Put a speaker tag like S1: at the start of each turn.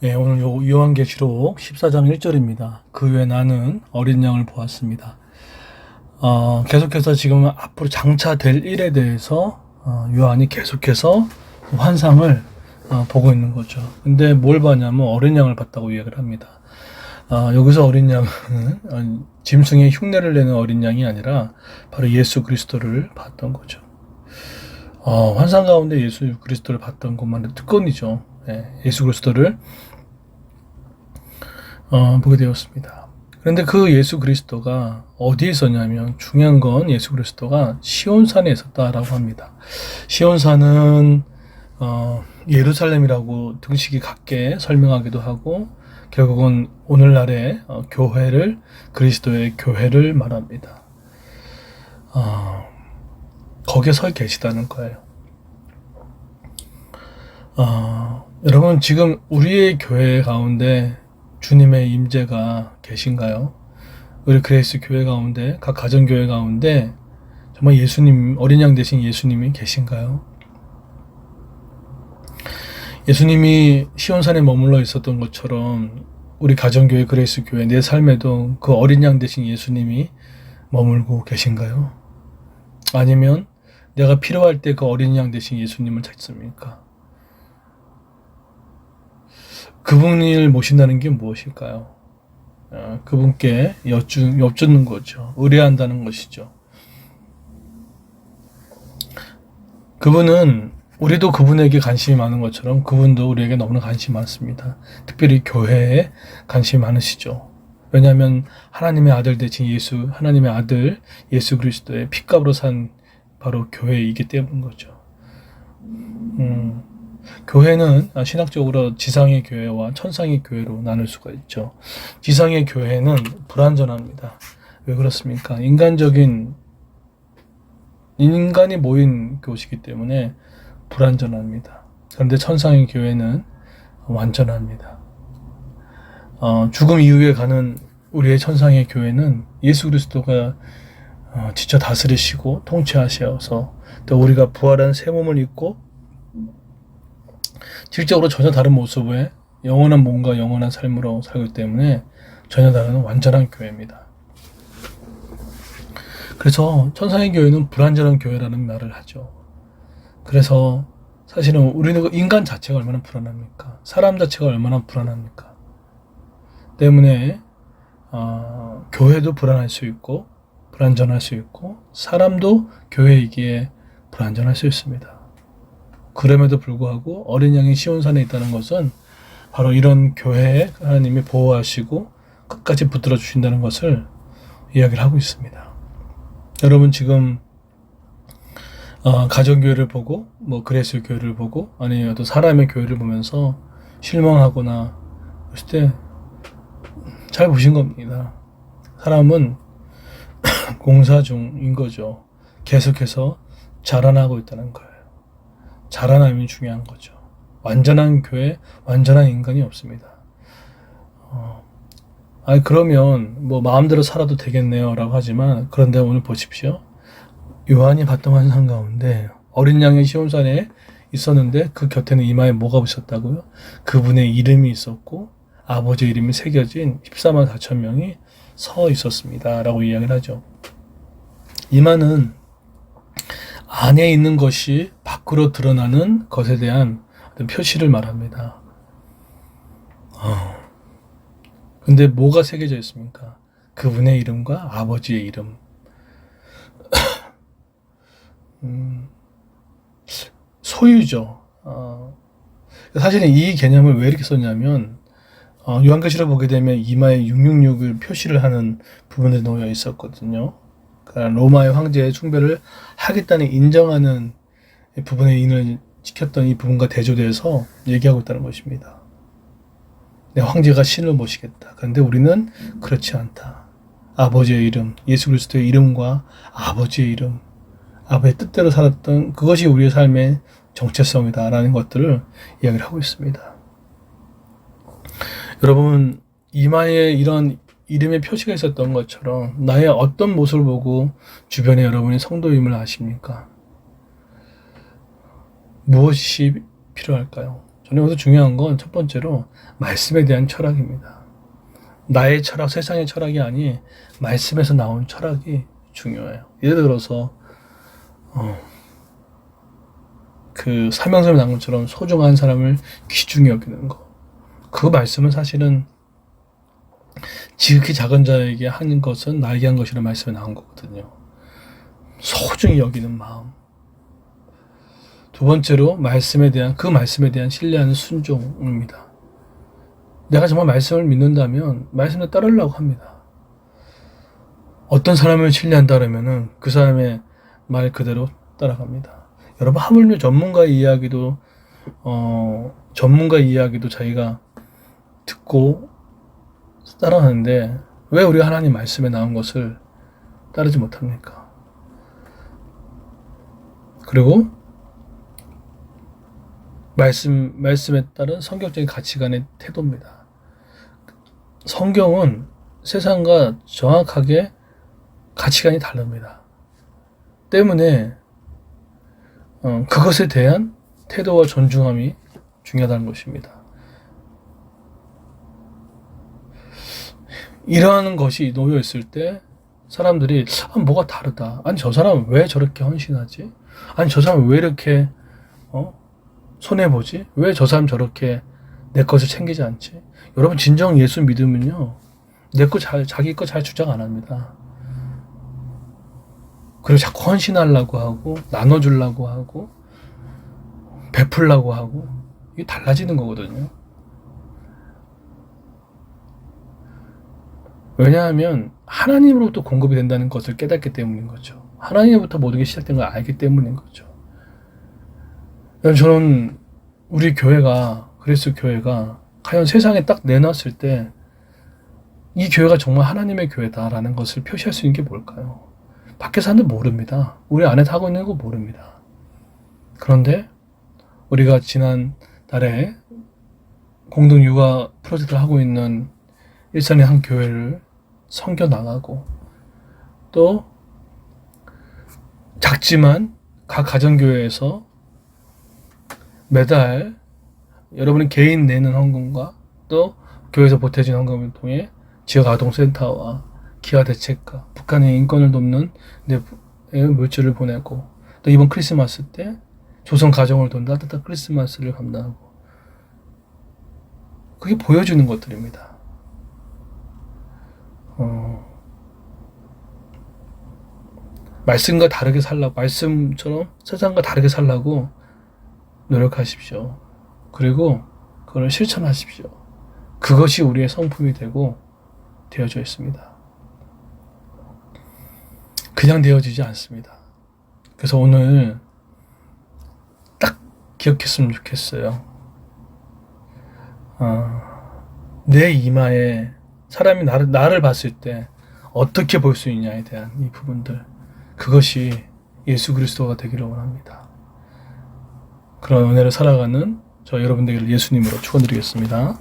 S1: 예, 오늘 요한계시록 14장 1절입니다. 그 후에 나는 어린 양을 보았습니다. 계속해서 지금 앞으로 장차될 일에 대해서 요한이 계속해서 환상을 보고 있는 거죠. 근데 뭘 봤냐면 어린 양을 봤다고 이야기를 합니다. 여기서 어린 양은 짐승의 흉내를 내는 어린 양이 아니라 바로 예수 그리스도를 봤던 거죠. 환상 가운데 예수 그리스도를 봤던 것만의 특권이죠. 예수 그리스도를 보게 되었습니다. 그런데 그 예수 그리스도가 어디에 있었냐면 중요한 건 예수 그리스도가 시온산에 있었다라고 합니다. 시온산은 예루살렘이라고 등식이 같게 설명하기도 하고 결국은 오늘날의 교회를 그리스도의 교회를 말합니다. 거기에 서 계시다는 거예요. 여러분 지금 우리의 교회 가운데 주님의 임재가 계신가요? 우리 그레이스 교회 가운데 각 가정교회 가운데 정말 예수님 어린 양 되신 예수님이 계신가요? 예수님이 시온산에 머물러 있었던 것처럼 우리 가정교회 그레이스 교회 내 삶에도 그 어린 양 되신 예수님이 머물고 계신가요? 아니면 내가 필요할 때 그 어린 양 되신 예수님을 찾습니까? 그분을 모신다는 게 무엇일까요? 그분께 여쭙는 거죠. 의뢰한다는 것이죠. 그분은 우리도 그분에게 관심이 많은 것처럼 그분도 우리에게 너무나 관심이 많습니다. 특별히 교회에 관심이 많으시죠. 왜냐하면 하나님의 아들 대신 하나님의 아들 예수 그리스도의 피값으로 산 바로 교회이기 때문인 거죠. 교회는 신학적으로 지상의 교회와 천상의 교회로 나눌 수가 있죠. 지상의 교회는 불완전합니다. 왜 그렇습니까? 인간이 모인 곳이기 때문에 불완전합니다. 그런데 천상의 교회는 완전합니다. 죽음 이후에 가는 우리의 천상의 교회는 예수 그리스도가 직접 다스리시고 통치하셔서 또 우리가 부활한 새 몸을 입고 질적으로 전혀 다른 모습의 영원한 몸과 영원한 삶으로 살기 때문에 전혀 다른 완전한 교회입니다. 그래서 천상의 교회는 불완전한 교회라는 말을 하죠. 그래서 사실은 우리는 인간 자체가 얼마나 불안합니까? 사람 자체가 얼마나 불안합니까? 때문에 교회도 불안할 수 있고 불완전할 수 있고 사람도 교회이기에 불완전할 수 있습니다. 그럼에도 불구하고 어린 양이 시온산에 있다는 것은 바로 이런 교회에 하나님이 보호하시고 끝까지 붙들어 주신다는 것을 이야기를 하고 있습니다. 여러분 지금 가정교회를 보고 그레이스 교회를 보고 아니면 또 사람의 교회를 보면서 실망하거나 그럴 때 잘 보신 겁니다. 사람은 공사 중인 거죠. 계속해서 자라나고 있다는 거예요. 자라남이 중요한 거죠. 완전한 교회, 완전한 인간이 없습니다. 그러면 마음대로 살아도 되겠네요 라고 하지만 그런데 오늘 보십시오. 요한이 봤던 환상 가운데 어린 양의 시온산에 있었는데 그 곁에는 이마에 뭐가 있었다고요? 그분의 이름이 있었고 아버지의 이름이 새겨진 14만 4천 명이 서 있었습니다 라고 이야기를 하죠. 이마는 안에 있는 것이 밖으로 드러나는 것에 대한 어떤 표시를 말합니다. 근데 뭐가 새겨져 있습니까? 그분의 이름과 아버지의 이름. 소유죠. 사실은 이 개념을 왜 이렇게 썼냐면 요한계시를 보게 되면 이마에 666을 표시를 하는 부분에 놓여 있었거든요. 그러니까 로마의 황제의 숭배를 하겠다는 인정하는 부분의 인을 지켰던 이 부분과 대조돼서 얘기하고 있다는 것입니다. 내 황제가 신을 모시겠다. 그런데 우리는 그렇지 않다. 아버지의 이름, 예수 그리스도의 이름과 아버지의 이름, 아버지의 뜻대로 살았던 그것이 우리의 삶의 정체성이다라는 것들을 이야기를 하고 있습니다. 여러분 이마에 이런 이름의 표시가 있었던 것처럼 나의 어떤 모습을 보고 주변에 여러분이 성도임을 아십니까? 무엇이 필요할까요? 저는 여기서 중요한 건 첫 번째로 말씀에 대한 철학입니다. 나의 철학, 세상의 철학이 아닌 말씀에서 나온 철학이 중요해요. 예를 들어서 그 사명서에 나온 것처럼 소중한 사람을 귀중히 여기는 거. 그 말씀은 사실은 지극히 작은 자에게 하는 것은 나에게 한 것이라는 말씀에 나온 거거든요. 소중히 여기는 마음. 두 번째로 그 말씀에 대한 신뢰하는 순종입니다. 내가 정말 말씀을 믿는다면 말씀에 따르려고 합니다. 어떤 사람을 신뢰한다 그러면은 그 사람의 말 그대로 따라갑니다. 여러분, 하물며 전문가 이야기도 자기가 듣고 따라하는데 왜 우리가 하나님 말씀에 나온 것을 따르지 못합니까? 그리고 말씀에 따른 성경적인 가치관의 태도입니다. 성경은 세상과 정확하게 가치관이 다릅니다. 때문에 그것에 대한 태도와 존중함이 중요하다는 것입니다. 이러한 것이 놓여 있을 때 사람들이 뭐가 다르다. 아니 저 사람은 왜 저렇게 헌신하지? 아니 저 사람은 왜 이렇게 손해보지? 왜 저 사람 저렇게 내 것을 챙기지 않지? 여러분, 진정 예수 믿으면요, 자기 거 잘 주장 안 합니다. 그리고 자꾸 헌신하려고 하고 나눠주려고 하고 베풀려고 하고, 이게 달라지는 거거든요. 왜냐하면 하나님으로부터 공급이 된다는 것을 깨닫기 때문인 거죠. 하나님으로부터 모든 게 시작된 걸 알기 때문인 거죠. 저는 우리 교회가, 그리스도 교회가 과연 세상에 딱 내놨을 때 이 교회가 정말 하나님의 교회다라는 것을 표시할 수 있는 게 뭘까요? 밖에 사람들 모릅니다. 우리 안에서 하고 있는 거 모릅니다. 그런데 우리가 지난 달에 공동 육아 프로젝트를 하고 있는 일산의 한 교회를 섬겨 나가고, 또 작지만 각 가정교회에서 매달 여러분이 개인 내는 헌금과 또 교회에서 보태진 헌금을 통해 지역 아동센터와 기아 대책과 북한의 인권을 돕는 물질을 보내고, 또 이번 크리스마스 때 조선 가정을 돕는 따뜻한 크리스마스를 감당하고, 그게 보여주는 것들입니다. 말씀과 다르게 살라고, 말씀처럼 세상과 다르게 살라고 노력하십시오. 그리고 그걸 실천하십시오. 그것이 우리의 성품이 되어져 있습니다. 그냥 되어지지 않습니다. 그래서 오늘 딱 기억했으면 좋겠어요. 내 이마에 사람이 나를 봤을 때 어떻게 볼 수 있냐에 대한 이 부분들, 그것이 예수 그리스도가 되기를 원합니다. 그런 은혜를 살아가는 저 여러분들에게 예수님으로 축원드리겠습니다.